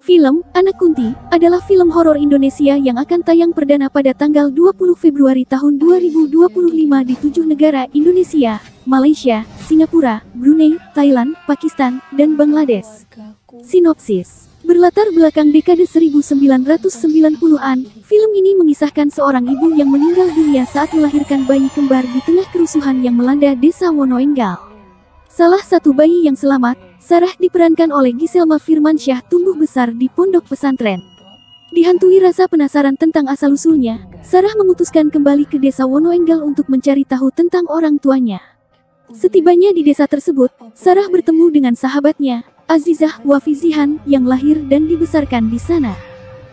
Film Anak Kunti adalah film horor Indonesia yang akan tayang perdana pada tanggal 20 Februari tahun 2025 di 7 negara Indonesia, Malaysia, Singapura, Brunei, Thailand, Pakistan, dan Bangladesh. Sinopsis. Berlatar belakang dekade 1990-an, film ini mengisahkan seorang ibu yang meninggal dunia saat melahirkan bayi kembar di tengah kerusuhan yang melanda desa Wonoenggal. Salah satu bayi yang selamat, Sarah, diperankan oleh Giselma Firmansyah, tumbuh besar di pondok pesantren. Dihantui rasa penasaran tentang asal-usulnya, Sarah memutuskan kembali ke desa Wonoenggal untuk mencari tahu tentang orang tuanya. Setibanya di desa tersebut, Sarah bertemu dengan sahabatnya, Azizah Wafi Zihan, yang lahir dan dibesarkan di sana.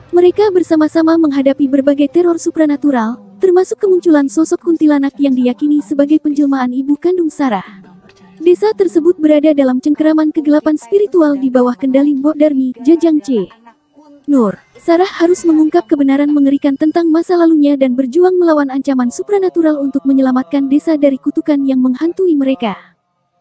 Mereka bersama-sama menghadapi berbagai teror supranatural, termasuk kemunculan sosok kuntilanak yang diyakini sebagai penjelmaan ibu kandung Sarah. Desa tersebut berada dalam cengkeraman kegelapan spiritual di bawah kendali Mbok Darmi, Jajang C. Nur. Sarah harus mengungkap kebenaran mengerikan tentang masa lalunya dan berjuang melawan ancaman supranatural untuk menyelamatkan desa dari kutukan yang menghantui mereka.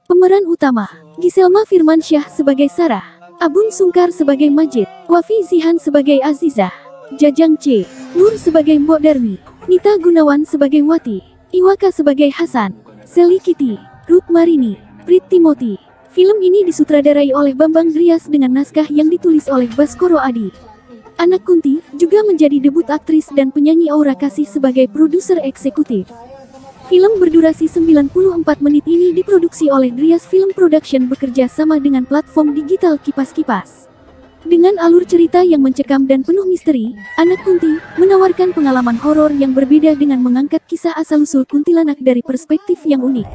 Pemeran utama, Giselma Firmansyah sebagai Sarah, Abun Sungkar sebagai Majid, Wafi Zihan sebagai Azizah, Jajang C. Nur sebagai Mbok Darmi, Nita Gunawan sebagai Wati, Iwaka sebagai Hasan, Sally Kitty, Ruth Marini, Prit Timothy. Film ini disutradarai oleh Bambang Drias dengan naskah yang ditulis oleh Baskoro Adi. Anak Kunti juga menjadi debut aktris dan penyanyi Aura Kasih sebagai produser eksekutif. Film berdurasi 94 menit ini diproduksi oleh Drias Film Production bekerja sama dengan platform digital Kipas-Kipas. Dengan alur cerita yang mencekam dan penuh misteri, Anak Kunti menawarkan pengalaman horor yang berbeda dengan mengangkat kisah asal-usul kuntilanak dari perspektif yang unik.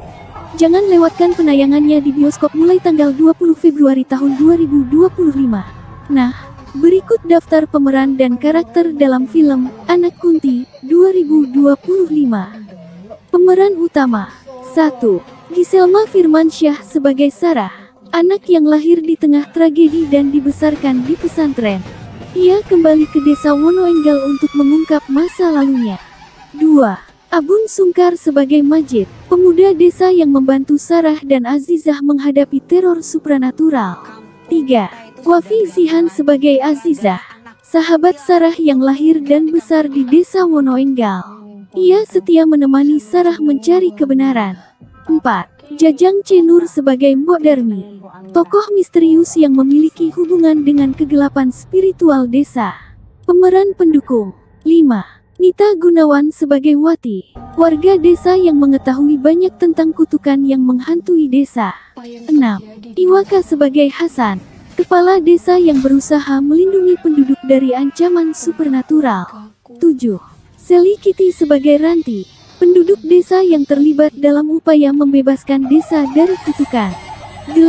Jangan lewatkan penayangannya di bioskop mulai tanggal 20 Februari tahun 2025. Nah, berikut daftar pemeran dan karakter dalam film Anak Kunti 2025. Pemeran utama. 1. Giselma Firmansyah sebagai Sarah, anak yang lahir di tengah tragedi dan dibesarkan di pesantren. Ia kembali ke desa Wonoenggal untuk mengungkap masa lalunya. 2. Abun Sungkar sebagai Majid, pemuda desa yang membantu Sarah dan Azizah menghadapi teror supranatural. 3. Wafi Zihan sebagai Azizah, sahabat Sarah yang lahir dan besar di desa Wonoenggal. Ia setia menemani Sarah mencari kebenaran. 4. Jajang C. Nur sebagai Mbok Darmi, tokoh misterius yang memiliki hubungan dengan kegelapan spiritual desa. Pemeran pendukung. 5. Nita Gunawan sebagai Wati, warga desa yang mengetahui banyak tentang kutukan yang menghantui desa. 6. Iwaka sebagai Hasan, kepala desa yang berusaha melindungi penduduk dari ancaman supernatural. 7. Sally Kitty sebagai Ranti, penduduk desa yang terlibat dalam upaya membebaskan desa dari kutukan. 8.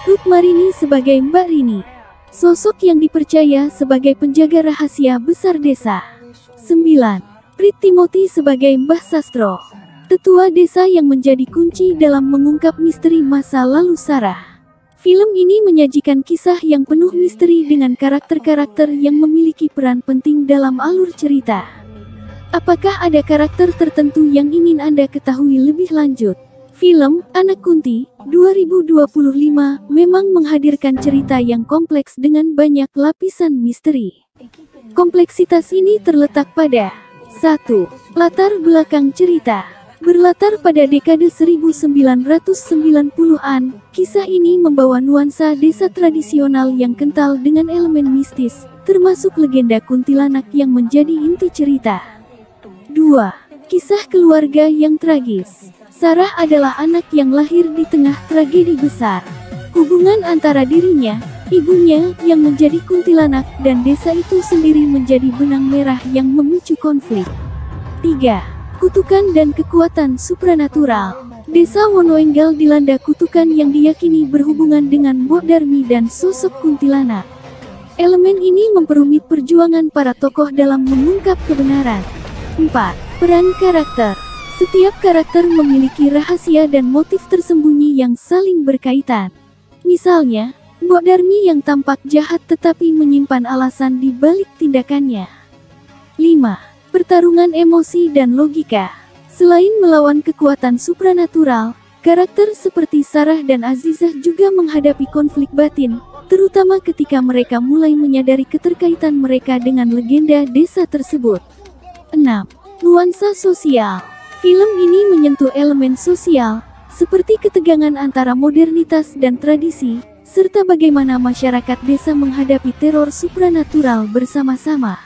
Ruth Marini sebagai Mbak Rini, sosok yang dipercaya sebagai penjaga rahasia besar desa. 9. Prit Timothy sebagai Mbah Sastro, tetua desa yang menjadi kunci dalam mengungkap misteri masa lalu Sarah. Film ini menyajikan kisah yang penuh misteri dengan karakter-karakter yang memiliki peran penting dalam alur cerita. Apakah ada karakter tertentu yang ingin Anda ketahui lebih lanjut? Film Anak Kunti 2025 memang menghadirkan cerita yang kompleks dengan banyak lapisan misteri. Kompleksitas ini terletak pada 1. Latar belakang cerita. Berlatar pada dekade 1990-an, kisah ini membawa nuansa desa tradisional yang kental dengan elemen mistis, termasuk legenda kuntilanak yang menjadi inti cerita. 2. Kisah keluarga yang tragis. Sarah adalah anak yang lahir di tengah tragedi besar. Hubungan antara dirinya, ibunya yang menjadi kuntilanak, dan desa itu sendiri menjadi benang merah yang memicu konflik. 3. Kutukan dan kekuatan supranatural. Desa Wonoenggal dilanda kutukan yang diyakini berhubungan dengan Mbok Darmi dan sosok kuntilanak. Elemen ini memperumit perjuangan para tokoh dalam mengungkap kebenaran. 4. Peran karakter. Setiap karakter memiliki rahasia dan motif tersembunyi yang saling berkaitan. Misalnya, Mbok Darmi yang tampak jahat tetapi menyimpan alasan di balik tindakannya. 5. Pertarungan emosi dan logika. Selain melawan kekuatan supranatural, karakter seperti Sarah dan Azizah juga menghadapi konflik batin, terutama ketika mereka mulai menyadari keterkaitan mereka dengan legenda desa tersebut. 6. Nuansa sosial. Film ini menyentuh elemen sosial, seperti ketegangan antara modernitas dan tradisi, serta bagaimana masyarakat desa menghadapi teror supranatural bersama-sama.